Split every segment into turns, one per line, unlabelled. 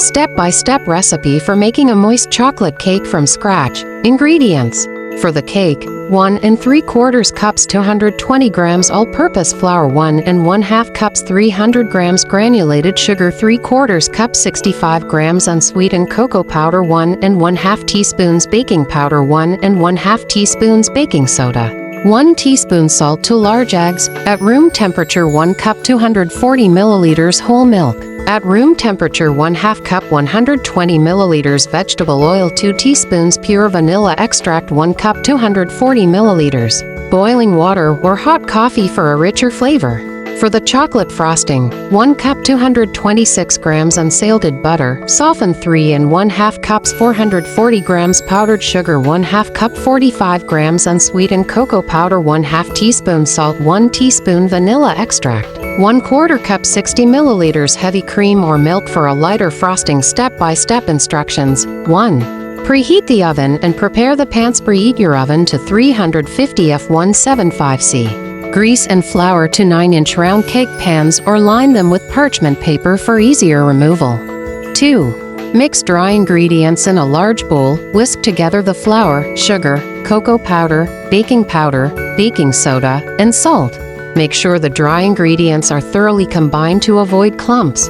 Step-by-step recipe for making a moist chocolate cake from scratch. Ingredients. For the cake, 1 3/4 cups 220 grams all-purpose flour, 1 1/2 cups 300 grams granulated sugar, 3/4 cup 65 grams unsweetened cocoa powder, 1 1/2 teaspoons baking powder, 1 1/2 teaspoons baking soda, 1 teaspoon salt, 2 large eggs, at room temperature, 1 cup 240 milliliters whole milk. At room temperature, 1/2 cup 120 milliliters vegetable oil, 2 teaspoons pure vanilla extract, 1 cup 240 milliliters boiling water or hot coffee for a richer flavor. For the chocolate frosting, 1 cup 226 grams unsalted butter, softened, 3 1/2 cups 440 grams powdered sugar, 1/2 cup 45 grams unsweetened cocoa powder, 1/2 teaspoon salt, 1 teaspoon vanilla extract, 1/4 cup 60 milliliters heavy cream or milk for a lighter frosting. Step-by-step instructions. 1. Preheat the oven and prepare the pans. Preheat your oven to 350 F 175 C. Grease and flour to 9-inch round cake pans or line them with parchment paper for easier removal. 2. Mix dry ingredients in a large bowl. Whisk together the flour, sugar, cocoa powder, baking soda, and salt. Make sure the dry ingredients are thoroughly combined to avoid clumps.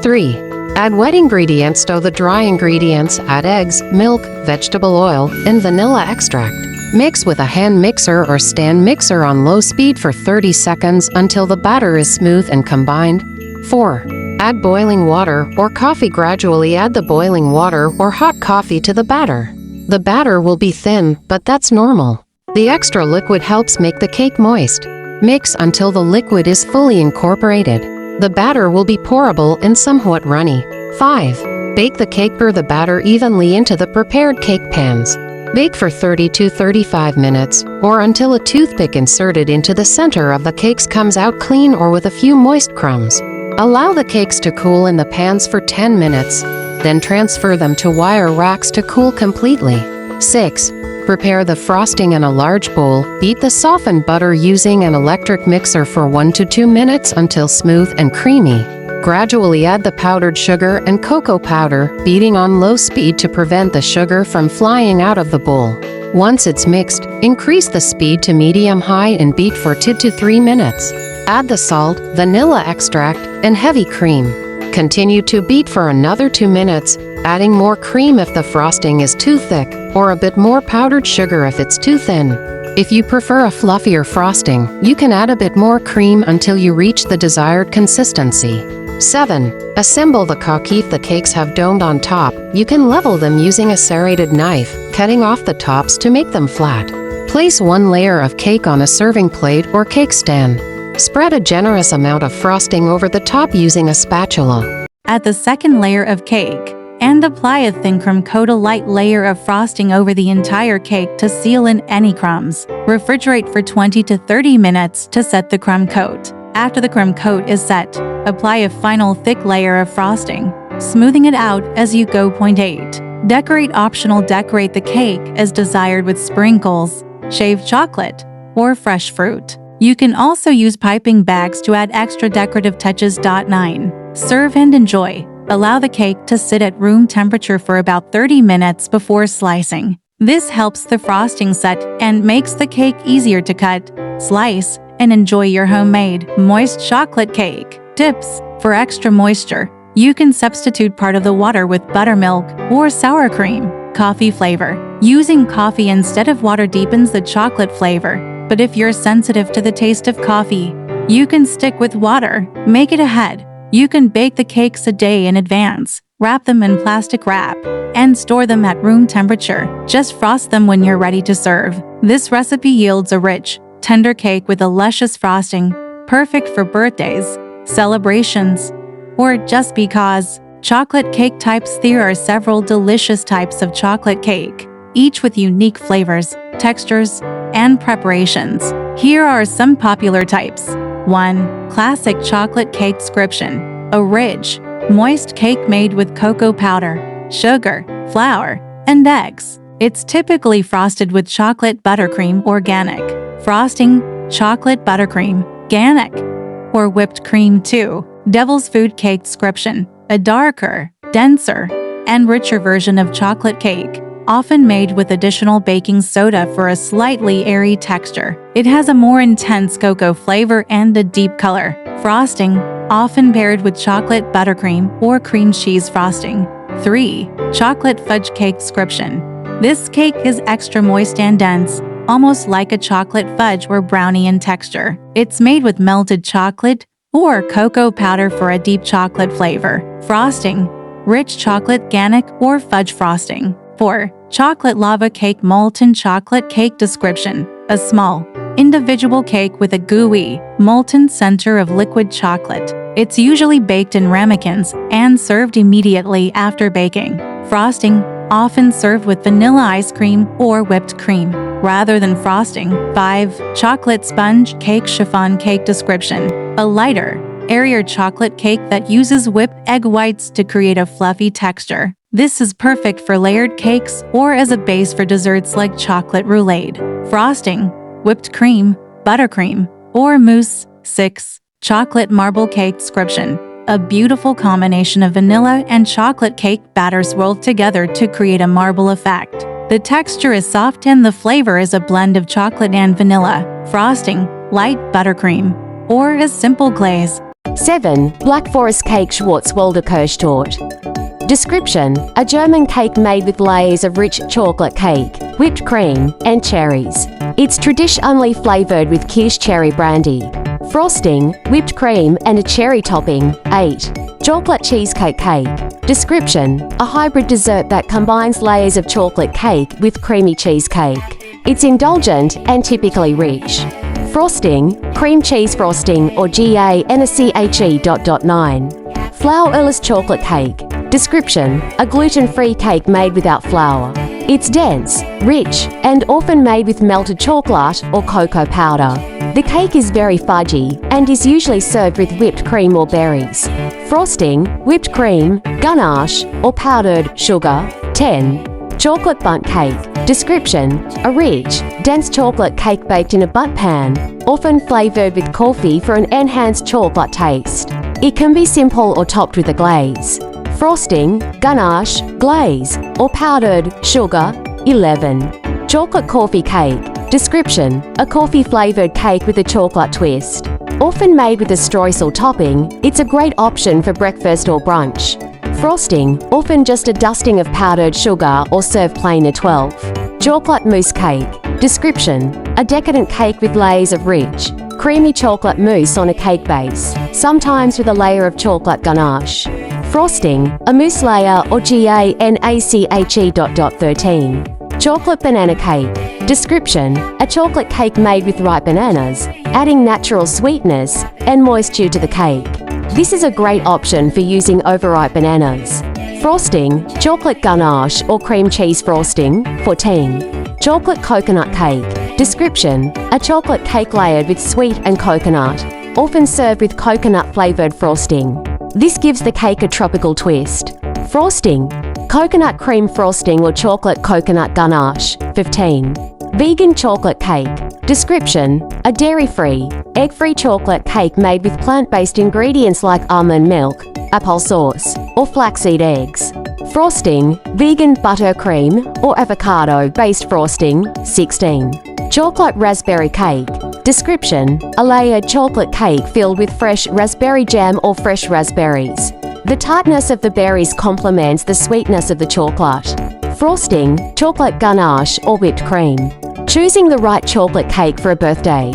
3. Add wet ingredients. Stir the dry ingredients, add eggs, milk, vegetable oil, and vanilla extract. Mix with a hand mixer or stand mixer on low speed for 30 seconds until the batter is smooth and combined. 4. Add boiling water or coffee. Gradually add the boiling water or hot coffee to the batter. The batter will be thin, but that's normal. The extra liquid helps make the cake moist. Mix until the liquid is fully incorporated. The batter will be pourable and somewhat runny. 5. Bake the cake. Pour the batter evenly into the prepared cake pans. Bake for 30 to 35 minutes, or until a toothpick inserted into the center of the cakes comes out clean or with a few moist crumbs. Allow the cakes to cool in the pans for 10 minutes, then transfer them to wire racks to cool completely. 6. Prepare the frosting in a large bowl. Beat the softened butter using an electric mixer for 1 to 2 minutes until smooth and creamy. Gradually add the powdered sugar and cocoa powder, beating on low speed to prevent the sugar from flying out of the bowl. Once it's mixed, increase the speed to medium-high and beat for 2 to 3 minutes. Add the salt, vanilla extract, and heavy cream. Continue to beat for another 2 minutes, adding more cream if the frosting is too thick, or a bit more powdered sugar if it's too thin. If you prefer a fluffier frosting, you can add a bit more cream until you reach the desired consistency. 7. Assemble the cake. If the cakes have domed on top, you can level them using a serrated knife, cutting off the tops to make them flat. Place 1 layer of cake on a serving plate or cake stand. Spread a generous amount of frosting over the top using a spatula.
Add the second layer of cake and apply a thin crumb coat. A light layer of frosting over the entire cake to seal in any crumbs. Refrigerate for 20 to 30 minutes to set the crumb coat. After the crumb coat is set, apply a final thick layer of frosting, smoothing it out as you go. 8. Decorate. Optional. Decorate the cake as desired with sprinkles, shaved chocolate, or fresh fruit. You can also use piping bags to add extra decorative touches. 9. Serve and enjoy. Allow the cake to sit at room temperature for about 30 minutes before slicing. This helps the frosting set and makes the cake easier to cut, slice, and enjoy your homemade moist chocolate cake. Tips. For extra moisture, you can substitute part of the water with buttermilk or sour cream. Coffee flavor. Using coffee instead of water deepens the chocolate flavor, but if you're sensitive to the taste of coffee, you can stick with water. Make it ahead. You can bake the cakes a day in advance, wrap them in plastic wrap, and store them at room temperature. Just frost them when you're ready to serve. This recipe yields a rich, tender cake with a luscious frosting, perfect for birthdays, celebrations, or just because. Chocolate cake types. There are several delicious types of chocolate cake, each with unique flavors, textures, and preparations. Here are some popular types. 1. Classic chocolate cake description. A rich, moist cake made with cocoa powder, sugar, flour, and eggs. It's typically frosted with chocolate buttercream organic frosting, chocolate buttercream, organic, or whipped cream. 2. Devil's food cake description. A darker, denser, and richer version of chocolate cake, often made with additional baking soda for a slightly airy texture. It has a more intense cocoa flavor and a deep color. Frosting, often paired with chocolate buttercream or cream cheese frosting. 3. Chocolate fudge cake description. This cake is extra moist and dense, almost like a chocolate fudge or brownie in texture. It's made with melted chocolate or cocoa powder for a deep chocolate flavor. Frosting, rich chocolate ganache or fudge frosting. 4. Chocolate lava cake molten chocolate cake description. A small, individual cake with a gooey, molten center of liquid chocolate. It's usually baked in ramekins and served immediately after baking. Frosting, often served with vanilla ice cream or whipped cream, rather than frosting. 5. Chocolate sponge cake chiffon cake description. A lighter, airier chocolate cake that uses whipped egg whites to create a fluffy texture. This is perfect for layered cakes or as a base for desserts like chocolate roulade. Frosting, whipped cream, buttercream, or mousse. 6. Chocolate marble cake description. A beautiful combination of vanilla and chocolate cake batters rolled together to create a marble effect. The texture is soft and the flavor is a blend of chocolate and vanilla. Frosting, light buttercream, or a simple glaze.
7. Black Forest Cake Schwarzwälder Kirschtorte. Description: a German cake made with layers of rich chocolate cake, whipped cream, and cherries. It's traditionally flavored with kirsch cherry brandy. Frosting, whipped cream, and a cherry topping. 8. Chocolate cheesecake cake. Description: a hybrid dessert that combines layers of chocolate cake with creamy cheesecake. It's indulgent and typically rich. Frosting, cream cheese frosting or GANACHE. 9. Flourless chocolate cake. Description: a gluten-free cake made without flour. It's dense, rich, and often made with melted chocolate or cocoa powder. The cake is very fudgy and is usually served with whipped cream or berries. Frosting, whipped cream, ganache, or powdered sugar. 10. Chocolate bundt cake. Description: a rich, dense chocolate cake baked in a bundt pan, often flavored with coffee for an enhanced chocolate taste. It can be simple or topped with a glaze. Frosting, ganache, glaze, or powdered sugar. 11. Chocolate coffee cake. Description: a coffee-flavored cake with a chocolate twist. Often made with a streusel topping, it's a great option for breakfast or brunch. Frosting, often just a dusting of powdered sugar or served plain at 12. Chocolate mousse cake. Description: a decadent cake with layers of rich, creamy chocolate mousse on a cake base, sometimes with a layer of chocolate ganache. Frosting, a mousse layer or GANACHE. 13. Chocolate banana cake. Description: a chocolate cake made with ripe bananas, adding natural sweetness and moisture to the cake. This is a great option for using overripe bananas. Frosting, chocolate ganache or cream cheese frosting. 14. Chocolate coconut cake. Description: a chocolate cake layered with sweet and coconut, often served with coconut-flavored frosting. This gives the cake a tropical twist. Frosting, coconut cream frosting or chocolate coconut ganache. 15. Vegan chocolate cake. Description: a dairy-free, egg-free chocolate cake made with plant-based ingredients like almond milk, applesauce, or flaxseed eggs. Frosting, vegan buttercream or avocado-based frosting. 16. Chocolate raspberry cake. Description: a layered chocolate cake filled with fresh raspberry jam or fresh raspberries. The tartness of the berries complements the sweetness of the chocolate. Frosting, chocolate ganache or whipped cream. Choosing the right chocolate cake for a birthday.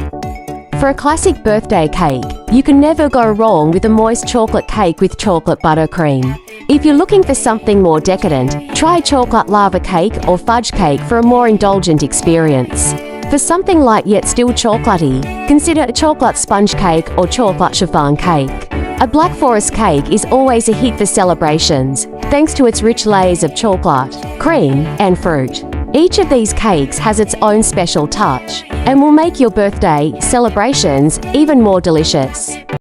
For a classic birthday cake, you can never go wrong with a moist chocolate cake with chocolate buttercream. If you're looking for something more decadent, try chocolate lava cake or fudge cake for a more indulgent experience. For something light yet still chocolatey, consider a chocolate sponge cake or chocolate chiffon cake. A Black Forest cake is always a hit for celebrations, thanks to its rich layers of chocolate, cream, and fruit. Each of these cakes has its own special touch and will make your birthday celebrations even more delicious.